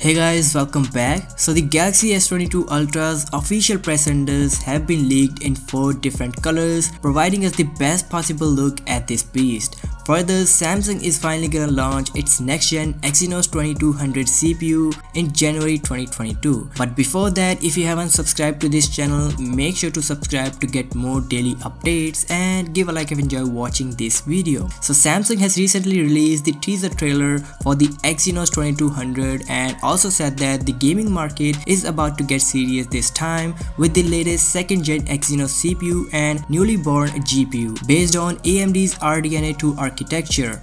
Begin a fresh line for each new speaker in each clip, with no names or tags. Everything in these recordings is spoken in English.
Hey guys, welcome back. So the Galaxy S22 Ultra's official press renders have been leaked in 4 different colors, providing us the best possible look at this beast. Further, Samsung is finally gonna launch its next-gen Exynos 2200 CPU in January 2022. But before that, if you haven't subscribed to this channel, make sure to subscribe to get more daily updates and give a like if you enjoy watching this video. So Samsung has recently released the teaser trailer for the Exynos 2200 and also said that the gaming market is about to get serious this time with the latest 2nd-gen Exynos CPU and newly born GPU based on AMD's RDNA 2 architecture.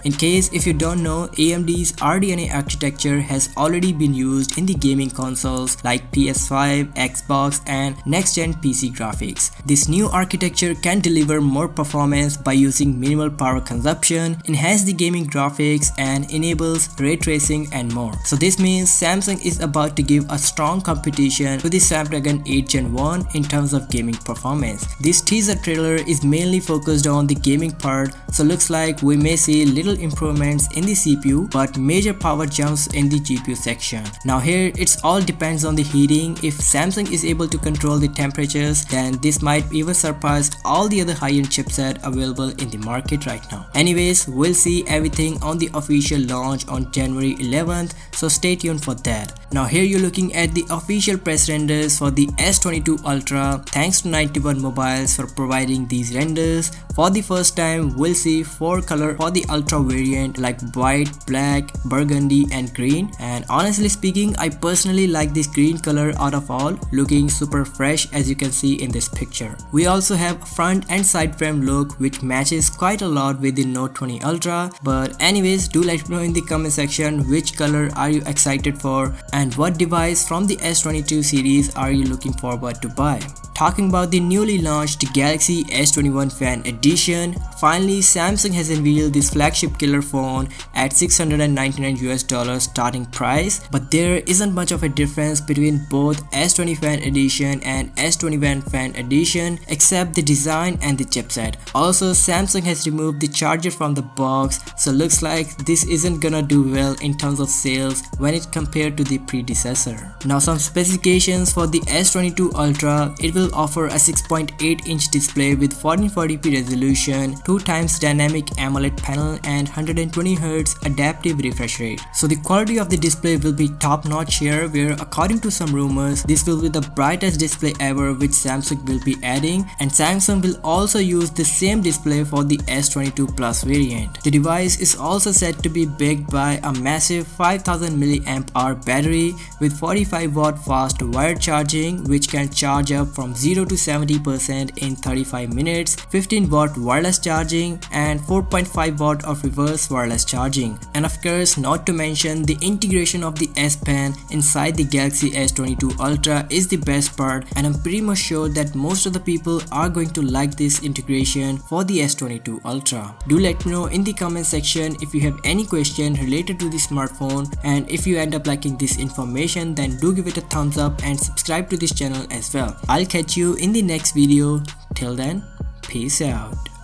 In case if you don't know, AMD's RDNA architecture has already been used in the gaming consoles like PS5, Xbox and next-gen PC graphics. This new architecture can deliver more performance by using minimal power consumption, enhance the gaming graphics and enables ray tracing and more. So this means Samsung is about to give a strong competition to the Snapdragon 8 Gen 1 in terms of gaming performance. This teaser trailer is mainly focused on the gaming part, so looks like we may see little improvements in the CPU but major power jumps in the GPU section. Now here it's all depends on the heating. If Samsung is able to control the temperatures, then this might even surpass all the other high-end chipset available in the market right now. Anyways, we'll see everything on the official launch on January 11th, so stay tuned for that. Now here you're looking at the official press renders for the S22 Ultra. Thanks to 91 Mobiles for providing these renders. For the first time, we'll see 4 colors for the Ultra variant like white, black, burgundy and green. And honestly speaking, I personally like this green color out of all, looking super fresh as you can see in this picture. We also have front and side frame look which matches quite a lot with the Note 20 Ultra. But anyways, do let me know in the comment section which color are you excited for and what device from the S22 series are you looking forward to buy. Talking about the newly launched Galaxy S21 Fan Edition, finally Samsung has unveiled this flagship killer phone at $699 starting price, but there isn't much of a difference between both S20 Fan Edition and S21 Fan Edition except the design and the chipset. Also, Samsung has removed the charger from the box, so looks like this isn't gonna do well in terms of sales when it compared to the predecessor. Now some specifications for the S22 Ultra. It will offer a 6.8-inch display with 1440p resolution, 2x dynamic AMOLED panel and 120Hz adaptive refresh rate. So the quality of the display will be top-notch here, where according to some rumors, this will be the brightest display ever which Samsung will be adding, and Samsung will also use the same display for the S22 Plus variant. The device is also said to be backed by a massive 5000 mAh battery with 45W fast wired charging which can charge up from 0 to 70% in 35 minutes, 15W wireless charging and 4.5W of reverse wireless charging. And of course, not to mention the integration of the S Pen inside the Galaxy S22 Ultra is the best part, and I'm pretty much sure that most of the people are going to like this integration for the S22 Ultra. Do let me know in the comment section if you have any question related to the smartphone, and if you end up liking this information, then do give it a thumbs up and subscribe to this channel as well. I'll catch you in the next video. Till then, peace out.